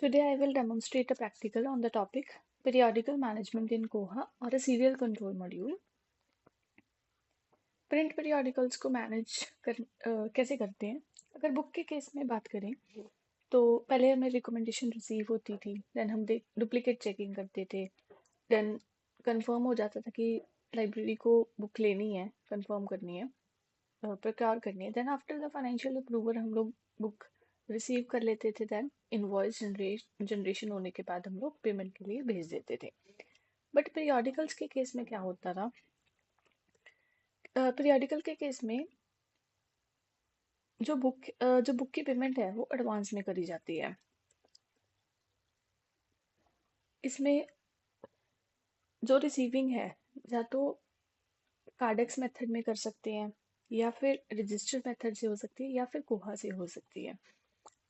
Today I will demonstrate a practical on the topic periodical management in Koha or a serial control module. Print periodicals को manage कैसे करते हैं? अगर book के case में बात करें तो पहले हमें रिकमेंडेशन रिसीव होती थी, देन हम डुप्लीकेट चेकिंग करते थे, देन कंफर्म हो जाता था कि लाइब्रेरी को बुक लेनी है, कंफर्म करनी है, प्रकार करनी है, then after the financial approval हम लोग बुक रिसीव कर लेते थे, देन इनवॉइस जनरेशन होने के बाद हम लोग पेमेंट के लिए भेज देते थे। बट पीरियोडिकल्स के केस में क्या होता था? पीरियोडिकल के केस में जो बुक की पेमेंट है वो एडवांस में करी जाती है। इसमें जो रिसीविंग है या तो कार्डेक्स मेथड में कर सकते हैं, या फिर रजिस्टर मेथड से हो सकती है, या फिर कोहा से हो सकती है।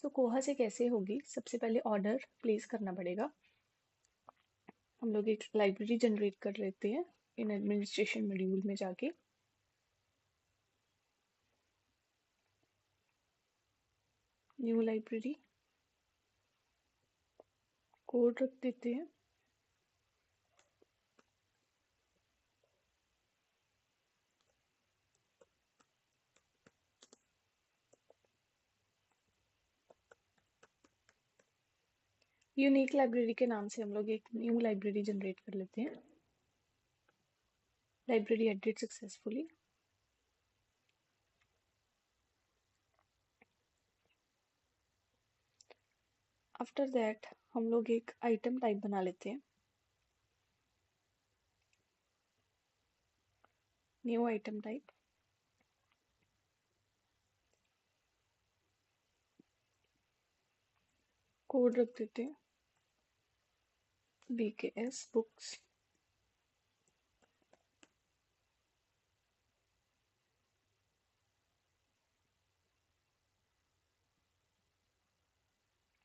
तो कोहा से कैसे होगी? सबसे पहले ऑर्डर प्लेस करना पड़ेगा। हम लोग एक लाइब्रेरी जनरेट कर लेते हैं इन एडमिनिस्ट्रेशन मॉड्यूल में जाके। न्यू लाइब्रेरी कोड रख देते हैं। यूनिक लाइब्रेरी के नाम से हम लोग एक न्यू लाइब्रेरी जनरेट कर लेते हैं। Library edit successfully. After that हम लोग एक आइटम टाइप बना लेते हैं, न्यू आइटम टाइप। कोड रख देते हैं BKS बुक्स।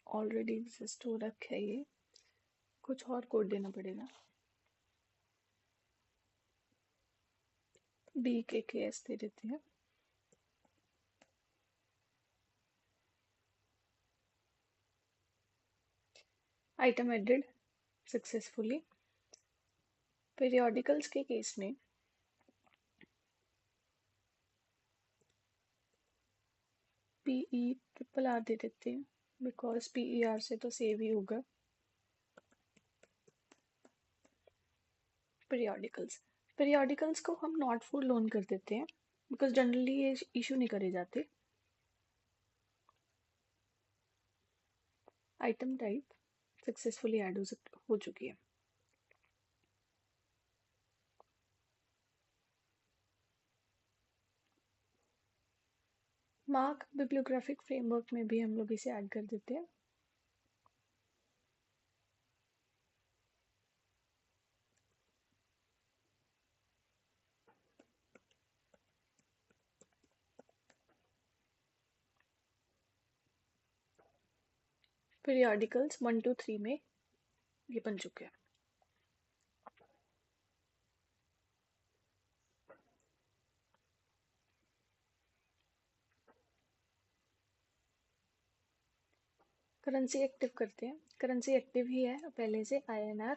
ऑलरेडी एग्जिस्ट हो रखा है ये, कुछ और कोड देना पड़ेगा। BKS दे देते हैं। Item added successfully. पीरियोडिकल्स के केस में PE RRR दे देते हैं, बिकॉज PER से तो सेव ही होगा। पीरियोडिकल्स को हम नॉट फॉर लोन कर देते हैं, बिकॉज जनरली ये इशू नहीं करे जाते। आइटम टाइप सक्सेसफुली ऐड हो चुकी है। मार्क बिब्लियोग्राफिक फ्रेमवर्क में भी हम लोग इसे ऐड कर देते हैं। पीरियोडिकल्स 1 to 3 में ये बन चुके हैं। करेंसी एक्टिव करते हैं। करेंसी एक्टिव ही है पहले से, INR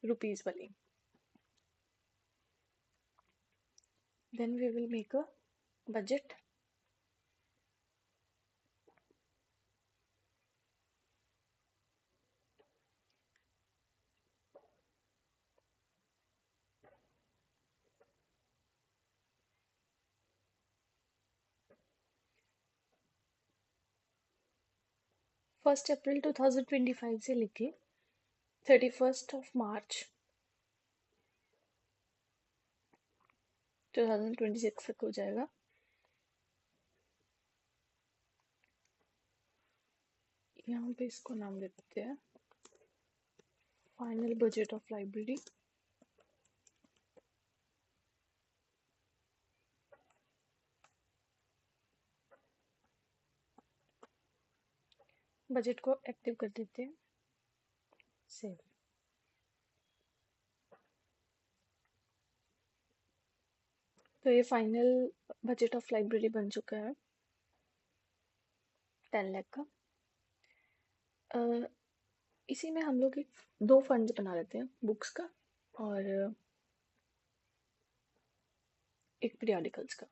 रुपीज वाली। Then we will make a budget. First April 2025 से लेके 31 मार्च 2026 तक हो जाएगा। यहाँ पे इसको नाम देते हैं final budget of library. Budget को एक्टिव कर देते हैं, सेव। तो ये फाइनल बजट ऑफ लाइब्रेरी बन चुका है 10 लाख का। इसी में हम लोग एक 2 फंड्स बना लेते हैं, बुक्स का और एक पीरियडिकल्स का।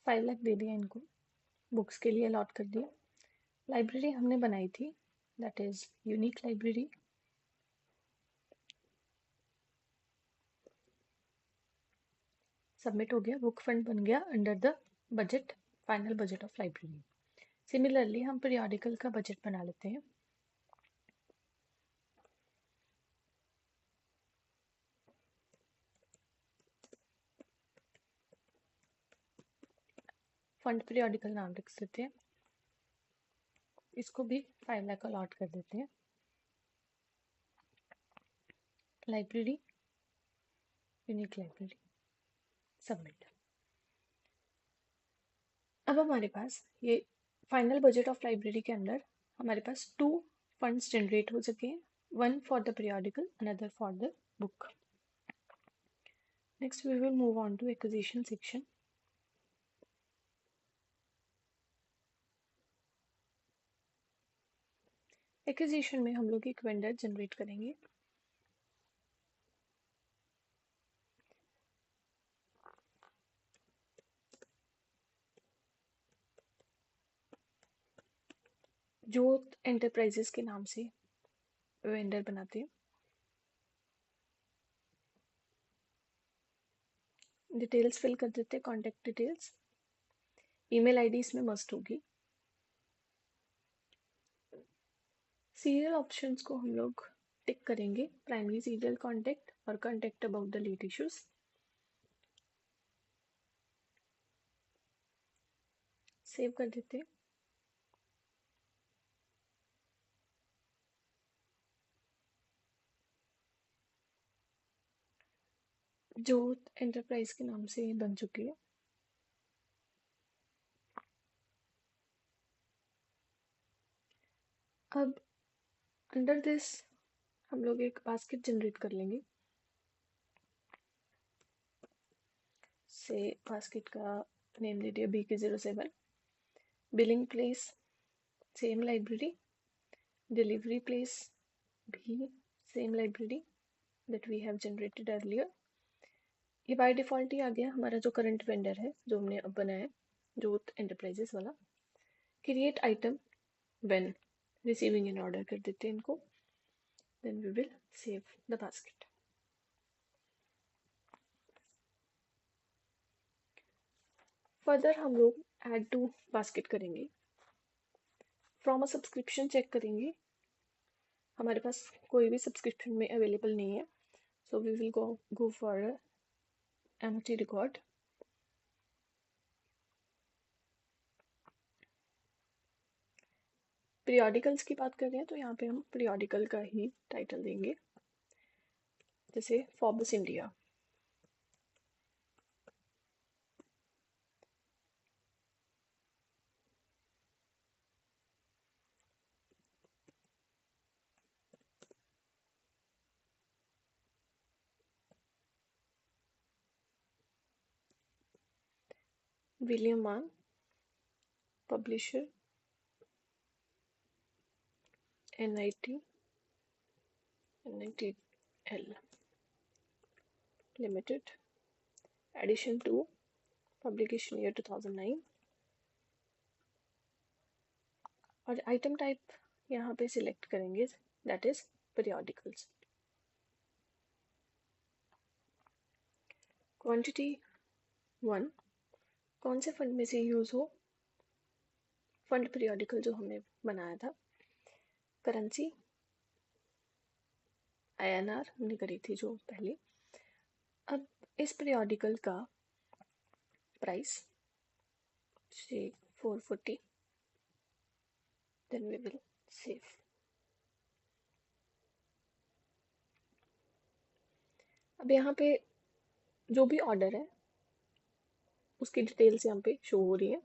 फाइव लाख दे दिया इनको, बुक्स के लिए अलॉट कर दिया। लाइब्रेरी हमने बनाई थी, that is unique library. Submit हो गया, बुक फंड बन गया under the budget, final budget of library. Similarly हम पीरियडिकल का बजट बना लेते हैं। फंड पीरियडिकल नाम रख सकते हैं, इसको भी 5 लाख अलॉट कर देते हैं। Library, unique library, submit. अब हमारे पास ये फाइनल बजट ऑफ लाइब्रेरी के अंदर हमारे पास 2 फंड्स जनरेट हो सके हैं, one for the periodical, another for the book. Next we will move on to acquisition section. Acquisition में हम लोग एक वेंडर जनरेट करेंगे। जोत एंटरप्राइजेस के नाम से वेंडर बनाते हैं। डिटेल्स फिल कर देते हैं, कॉन्टेक्ट डिटेल्स, ईमेल आईडी इसमें मस्ट होगी। सीरियल ऑप्शंस को हम लोग टिक करेंगे, प्राइमरी सीरियल कॉन्टेक्ट और contact about the late issues. Save कर देते हैं। जोत एंटरप्राइज के नाम से बन चुकी है। अब अंडर दिस हम लोग एक बास्केट जनरेट कर लेंगे। से बास्केट का नेम दे दिया BK07। Billing place same library, delivery place भी same library that we have generated earlier. ये बाय डिफॉल्ट ही आ गया हमारा जो करंट वेंडर है, जो हमने अब बनाया, जोत एंटरप्राइजेस वाला। Create item when receiving an order कर देते हैं इनको, then we will save the basket. Further हम लोग ऐड टू बास्केट करेंगे। फ्रॉम अ सब्सक्रिप्शन चेक करेंगे, हमारे पास कोई भी सब्सक्रिप्शन में अवेलेबल नहीं है, so we will go for empty record. Periodicals की बात कर रहे हैं तो यहाँ पे हम पीरियडिकल का ही टाइटल देंगे, जैसे Forbes India. William Mann, publisher NITL limited, edition 2, publication year 2009, और आइटम टाइप यहाँ पे सिलेक्ट करेंगे, दैट इज पीरियडिकल्स। क्वांटिटी 1 कौन से फंड में से यूज हो, फंड पीरियडिकल जो हमने बनाया था। करेंसी INR हमने करी थी जो पहले। अब इस पीरियडिकल का प्राइस से 440, देन वी विल सेव। अब यहाँ पे जो भी ऑर्डर है उसकी डिटेल्स यहाँ पे शो हो रही है।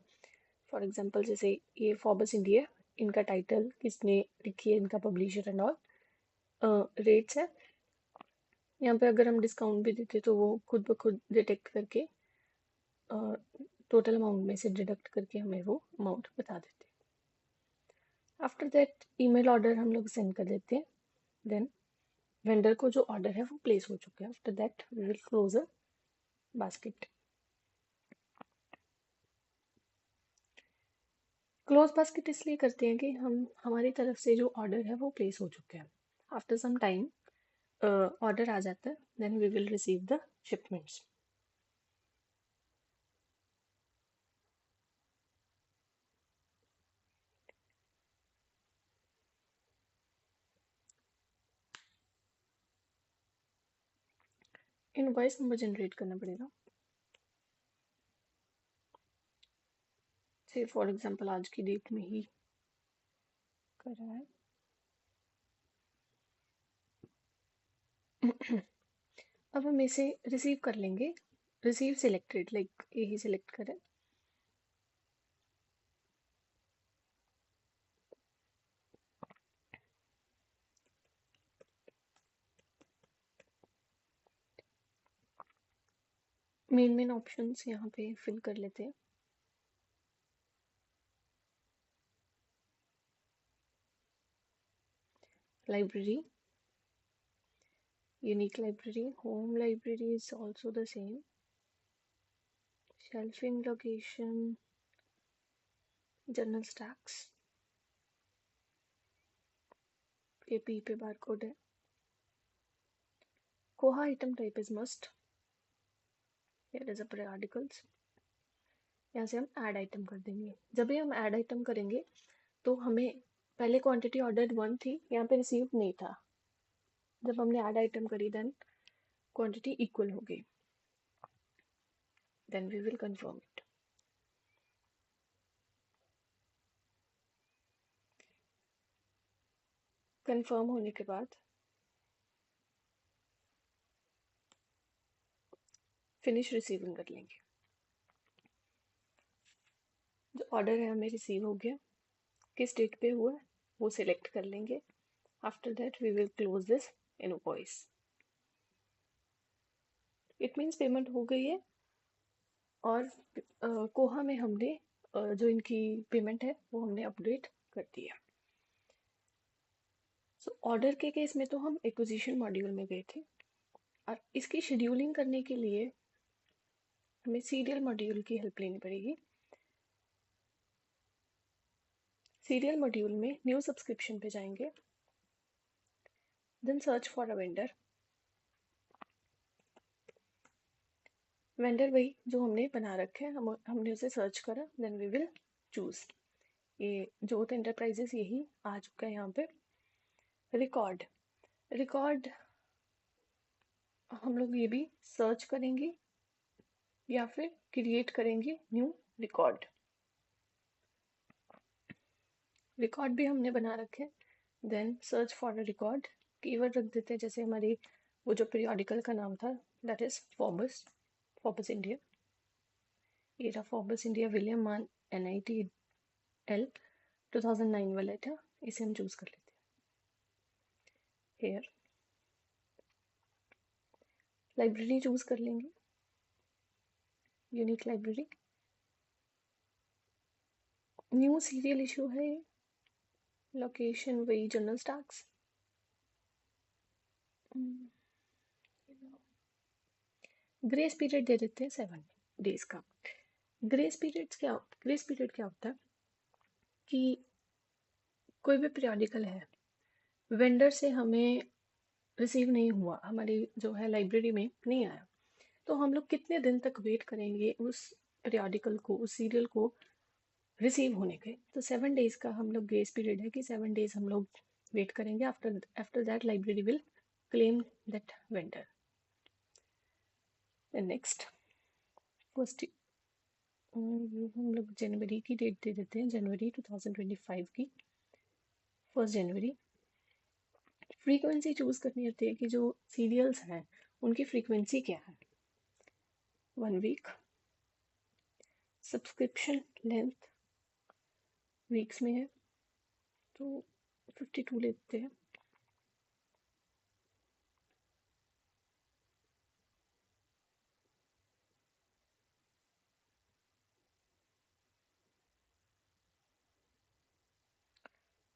फॉर एग्जांपल जैसे ये फोर्ब्स इंडिया, इनका टाइटल किसने लिखी है, इनका पब्लिशर एंड ऑल, रेट्स है। यहाँ पे अगर हम डिस्काउंट भी देते तो वो खुद ब खुद डिटेक्ट करके टोटल अमाउंट में से डिडक्ट करके हमें वो अमाउंट बता देते हैं। आफ्टर दैट ईमेल ऑर्डर हम लोग सेंड कर देते हैं। देन वेंडर को जो ऑर्डर है वो प्लेस हो चुका है। After that we will close a basket. Close basket इसलिए करते हैं कि हमारी तरफ से जो ऑर्डर है वो प्लेस हो चुका है। आफ्टर सम टाइम ऑर्डर आ जाता है, then we will receive the shipments. Invoice number generate करना पड़ेगा। से फॉर एग्जांपल आज की डेट में ही कर रहा है। अब हम इसे रिसीव कर लेंगे। रिसीव सिलेक्टेड, लाइक यही सिलेक्ट करें। मेन ऑप्शंस यहाँ पे फिल कर लेते हैं। Library, unique library, home library is also the same. Shelving location, general stacks, ये पी पे बार कोड है। कोहा item type is must. Here is a periodicals। यहाँ से हम ऐड आइटम कर देंगे। जब भी हम ऐड आइटम करेंगे तो हमें पहले क्वांटिटी ऑर्डर 1 थी, यहाँ पे रिसीव नहीं था। जब हमने ऐड आइटम करी देन क्वांटिटी इक्वल हो गई। Then we will confirm it. Confirm होने के बाद फिनिश रिसीविंग कर लेंगे। जो ऑर्डर है हमें रिसीव हो गया, किस डेट पे हुआ है वो सिलेक्ट कर लेंगे। After that we will close this invoice. It means payment हो गई है और कोहा में हमने जो इनकी पेमेंट है वो हमने अपडेट कर दिया। सो ऑर्डर के केस में तो हम एक्विजिशन मॉड्यूल में गए थे, और इसकी शेड्यूलिंग करने के लिए हमें सीरियल मॉड्यूल की हेल्प लेनी पड़ेगी। सीरियल मॉड्यूल में न्यू सब्सक्रिप्शन पे जाएंगे, then search for a vendor. Vendor वही जो हमने बना रखे हैं, हमने उसे सर्च करा, देन वी विल चूज। ये जोत एंटरप्राइजेस यही आ चुका है यहाँ पे। रिकॉर्ड, रिकॉर्ड हम लोग ये भी सर्च करेंगे या फिर क्रिएट करेंगे न्यू रिकॉर्ड। रिकॉर्ड भी हमने बना रखे हैं, then search for a record. Keyword रख देते हैं, जैसे हमारी वो जो पीरियोडिकल का नाम था that is Forbes, Forbes India. ये रहा फोर्बस इंडिया विलियम मान NITL 2009 वाला था, इसे हम चूज कर लेते हैं। हेयर लाइब्रेरी चूज कर लेंगे, unique library. New serial issue है। लोकेशन वही जनरल स्टैक्स। ग्रेस पीरियड दे देते हैं 7 डेज का। ग्रेस पीरियड क्या होता है कि कोई भी पीरियोडिकल है, वेंडर से हमें रिसीव नहीं हुआ, हमारी जो है लाइब्रेरी में नहीं आया, तो हम लोग कितने दिन तक वेट करेंगे उस पीरियोडिकल को, उस सीरियल को रिसीव होने के। तो 7 डेज का हम लोग ग्रेस पीरियड है कि 7 डेज हम लोग वेट करेंगे। After that library will claim that vendor. Next first, हम लोग जनवरी की डेट दे देते हैं, जनवरी 2025 की 1 जनवरी। फ्रीक्वेंसी चूज करनी होती है कि जो सीरियल्स हैं उनकी फ्रीक्वेंसी क्या है। 1 वीक। सब्सक्रिप्शन लेंथ वीक्स में है तो 52 लेते हैं।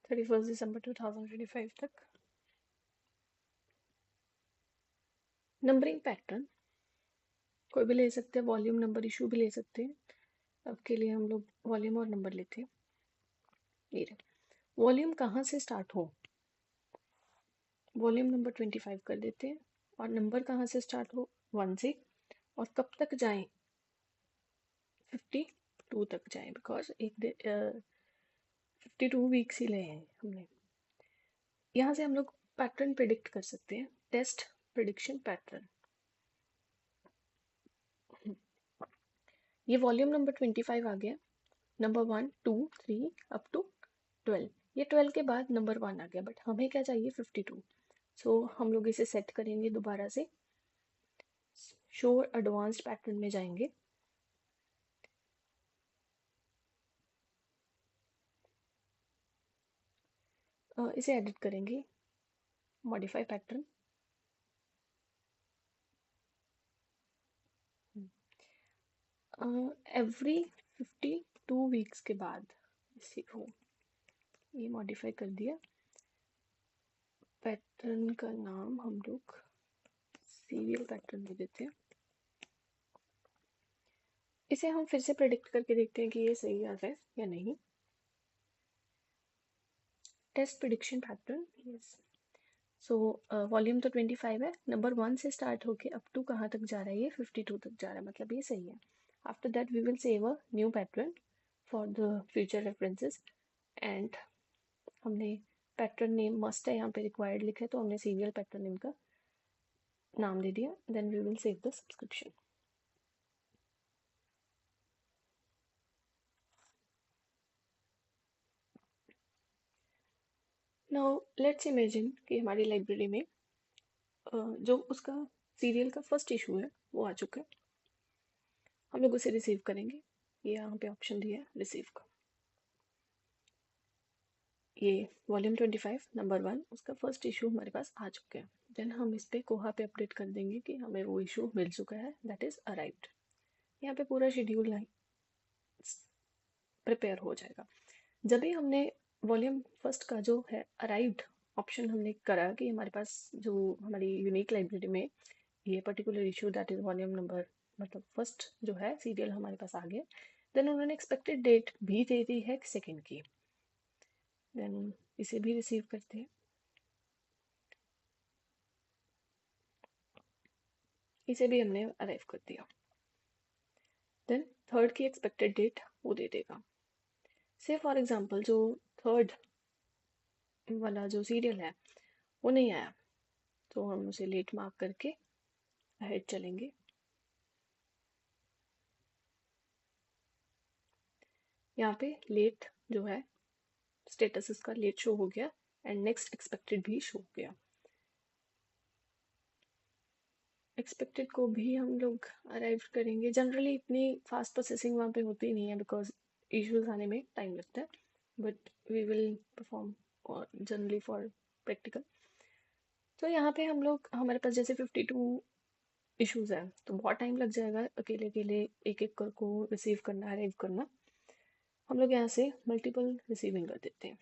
31 दिसंबर 2025 तक। नंबरिंग पैटर्न कोई भी ले सकते हैं, वॉल्यूम नंबर इशू भी ले सकते हैं। अब के लिए हम लोग वॉल्यूम और नंबर लेते हैं। ये रहे वॉल्यूम कहाँ से स्टार्ट हो, वॉल्यूम नंबर 25 कर देते हैं। और नंबर कहाँ से स्टार्ट हो, 1 से, और कब तक जाएं, 52 तक जाएं, बिकॉज 52 वीक्स ही ले हैं हमने। यहाँ से हम लोग पैटर्न प्रिडिक्ट कर सकते हैं, टेस्ट प्रिडिक्शन पैटर्न। ये वॉल्यूम नंबर 25 आ गया, नंबर 1 2 3 अप टू 12। ये 12 के बाद नंबर 1 आ गया, बट हमें क्या चाहिए, 52। सो हम लोग इसे सेट करेंगे दोबारा से, शो एडवांस्ड पैटर्न में जाएंगे। इसे एडिट करेंगे, मॉडिफाई पैटर्न। एवरी 52 वीक्स के बाद इसी को ये मॉडिफाई कर दिया। पैटर्न का नाम हम लोग सीरियल पैटर्न दे देते हैं। इसे हम फिर से प्रेडिक्ट करके देखते हैं कि ये सही आ रहा है या नहीं। Test prediction pattern, yes. So volume तो 25 है, नंबर 1 से स्टार्ट होके अप टू कहाँ तक जा रहा है, ये 52 तक जा रहा है, मतलब ये सही है। After that we will save a new pattern for the future references. And हमने पैटर्न नेम मस्ट है यहाँ पे रिक्वायर्ड लिखा है, तो हमने सीरियल पैटर्न नेम का नाम दे दिया। Then we will save the subscription. Now let's imagine कि हमारी लाइब्रेरी में जो उसका सीरियल का फर्स्ट इशू है वो आ चुका है। हम लोग उसे रिसीव करेंगे, ये यहाँ पे ऑप्शन दिया है रिसीव का। ये वॉल्यूम 25 नंबर 1 उसका फर्स्ट इशू हमारे पास आ चुका है। देन हम इस पे कोहा पे अपडेट कर देंगे कि हमें वो इशू मिल चुका है, दैट इज अराइव्ड। यहाँ पे पूरा शेड्यूल प्रिपेयर हो जाएगा। जब भी हमने वॉल्यूम फर्स्ट का जो है अराइव्ड ऑप्शन हमने करा कि हमारे पास जो हमारी यूनिक लाइब्रेरी में ये particular issue that is volume number, मतलब फर्स्ट जो है सीरियल हमारे पास आ गया। देन उन्होंने एक्सपेक्टेड डेट भी दे दी है सेकेंड की। देन इसे भी रिसीव करते हैं, इसे भी हमने अराइव कर दिया। देन थर्ड की एक्सपेक्टेड डेट वो दे देगा। से फॉर एग्जांपल जो थर्ड वाला जो सीरियल है वो नहीं आया, तो हम उसे लेट मार्क करके अहेड चलेंगे। यहाँ पे लेट जो है स्टेटस इसका लेट शो हो गया एंड नेक्स्ट एक्सपेक्टेड भी शो हो गया। एक्सपेक्टेड को भी हम लोग अराइव करेंगे। जनरली इतनी फास्ट प्रोसेसिंग वहाँ पे होती नहीं है बिकॉज इश्यूज आने में टाइम लगता है, but we will perform generally for practical. तो यहाँ पे हम लोग हमारे पास जैसे 52 इश्यूज है तो बहुत टाइम लग जाएगा अकेले अकेले एक एक कर को रिसीव करना, अराइव करना। हम लोग यहाँ से मल्टीपल रिसीविंग कर देते हैं।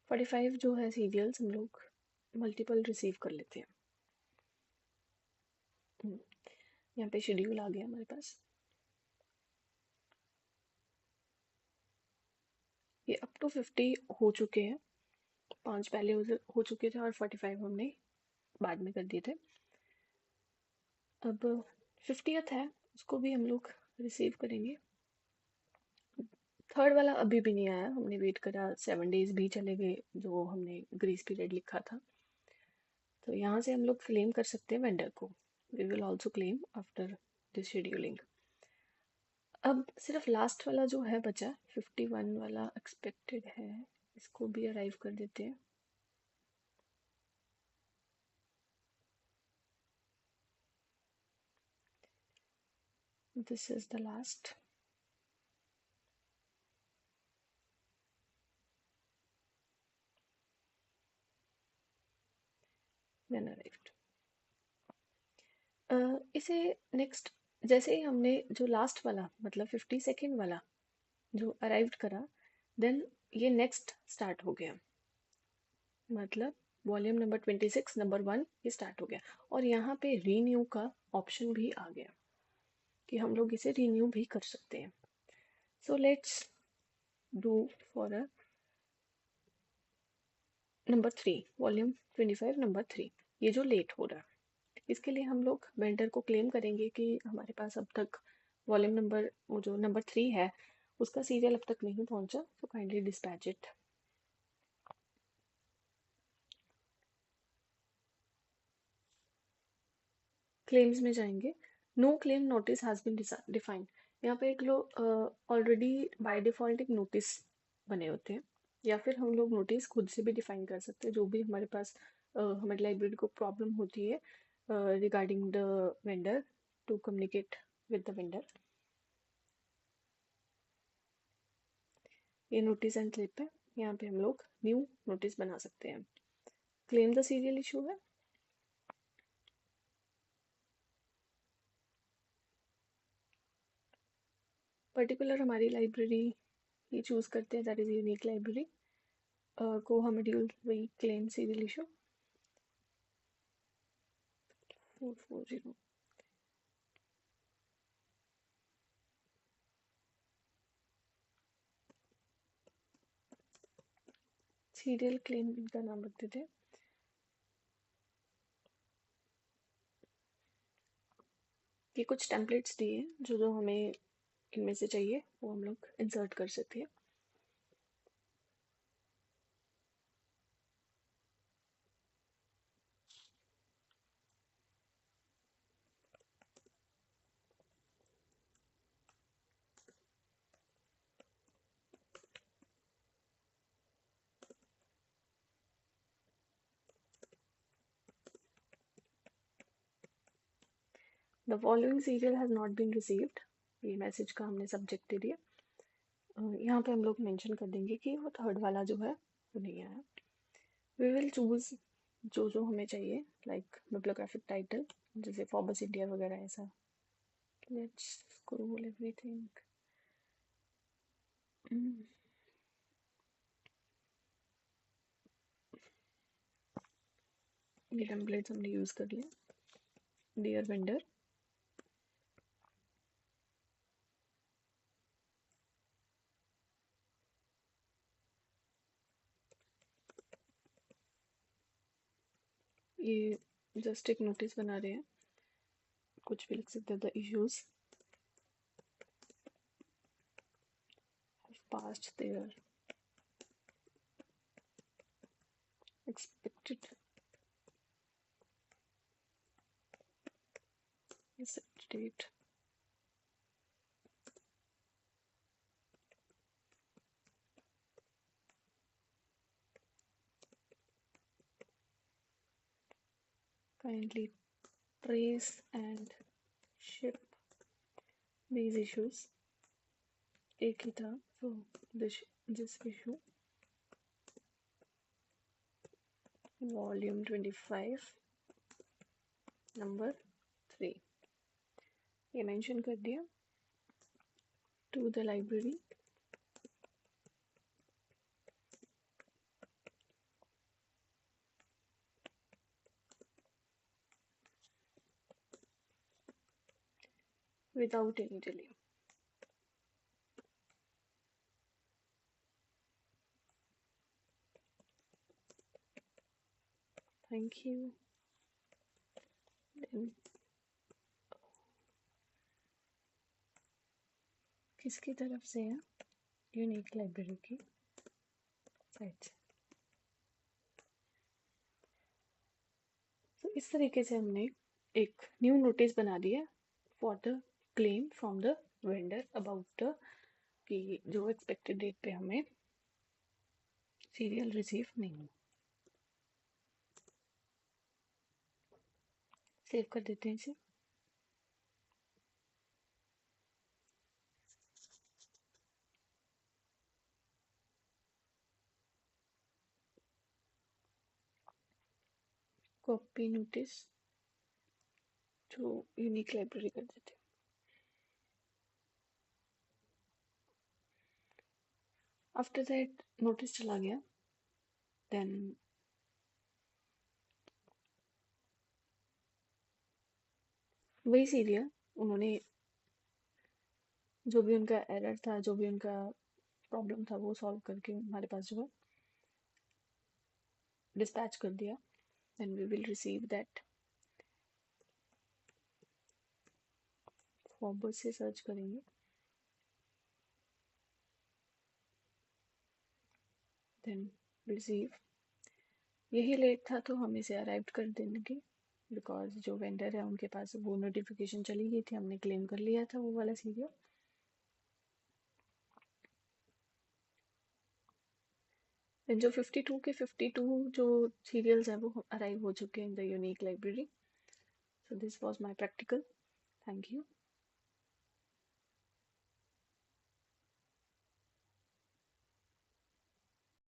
45 जो है सीरियल्स हम लोग मल्टीपल रिसीव कर लेते हैं। यहाँ पे शेड्यूल आ गया हमारे पास। ये अप टू 50 हो चुके हैं, 5 पहले हो चुके थे और 45 हमने बाद में कर दिए थे। अब 50th है, उसको भी हम लोग रिसीव करेंगे। थर्ड वाला अभी भी नहीं आया, हमने वेट करा, 7 days भी चले गए जो हमने ग्रेस पीरियड लिखा था। तो यहाँ से हम लोग क्लेम कर सकते हैं वेंडर को। We will also claim after this scheduling. अब सिर्फ लास्ट वाला जो है बचा 51 वाला एक्सपेक्टेड है, इसको भी अराइव कर देते हैं। This is the last. Then arrived. इसे नेक्स्ट, जैसे ही हमने जो लास्ट वाला मतलब 52nd वाला जो अराइव्ड करा, देन ये नेक्स्ट स्टार्ट हो गया, मतलब वॉल्यूम नंबर 26 नंबर 1 ये स्टार्ट हो गया। और यहाँ पे रीन्यू का ऑप्शन भी आ गया कि हम लोग इसे रीन्यू भी कर सकते हैं। So let's do for a number 3, volume 25 number 3, ये जो लेट हो रहा है, इसके लिए हम लोग वेंडर को क्लेम करेंगे कि हमारे पास अब तक वॉल्यूम नंबर, वो जो नंबर 3 है उसका सीरियल अब तक नहीं पहुंचा, so kindly dispatch it. Claims में जाएंगे, no claim notice has been defined. यहाँ पे एक लोग ऑलरेडी बाय डिफॉल्ट एक नोटिस बने होते हैं, या फिर हम लोग नोटिस खुद से भी डिफाइन कर सकते हैं, जो भी हमारे पास हमारी लाइब्रेरी को प्रॉब्लम होती है regarding the vendor, to communicate with the vendor. ये नोटिस एंड क्लिप है, यहाँ पे हम लोग न्यू नोटिस बना सकते हैं। क्लेम द सीरियल इशू है, पर्टिकुलर हमारी लाइब्रेरी ही चूज करते हैं, दैट इज यूनिक लाइब्रेरी। कोहा मॉड्यूल वही claim serial issue 440। Serial claim इनका नाम रखते थे। ये कुछ टेम्पलेट्स दिए हैं, जो जो हमें इनमें से चाहिए वो हम लोग इंसर्ट कर सकते हैं। The following serial has not been received, ये मैसेज का हमने सब्जेक्ट दे दिया। यहाँ पे हम लोग मेंशन कर देंगे कि वो थर्ड वाला जो है वो नहीं आया। वी विल चूज जो जो हमें चाहिए, लाइक बिब्लियोग्राफिक टाइटल, जैसे फॉर्बस इंडिया वगैरह ऐसा। Let's scroll everything. ये टेम्पलेट्स हमने यूज कर लिया। डियर वेंडर, ये जस्ट एक नोटिस बना रहे हैं, कुछ भी लिख सकते हैं। The issues passed their expected accept date. Kindly trace and ship these issues. एक ही था, so this issue volume 25 number 3, ये मेंशन कर दिया। to the library without any delay. Thank you. Then किसकी तरफ से है? यूनिक लाइब्रेरी की साइट से। तो इस तरीके से हमने एक न्यू नोटिस बना दिया for the claim from the vendor about the कि जो एक्सपेक्टेड डेट पे हमें सीरियल रिसीव नहीं हुआ। सेव कर देते हैं इसे। कॉपी नोटिस, जो यूनिक लाइब्रेरी कर देते। आफ्टर दैट नोटिस चला गया, देन वही सीरियल उन्होंने जो भी उनका एरर था, जो भी उनका प्रॉब्लम था, वो सॉल्व करके हमारे पास जो है डिस्पैच कर दिया। Then we will receive that. Forward से सर्च करेंगे, देन रिसीव। यही लेट था तो हम इसे अराइव कर देंगे, बिकॉज जो वेंडर है उनके पास वो नोटिफिकेशन चली गई थी, हमने क्लेम कर लिया था वो वाला सीरियल। जो 52 के 52 जो सीरियल्स हैं वो अराइव हो चुके हैं in the unique library. So this was my practical. Thank you.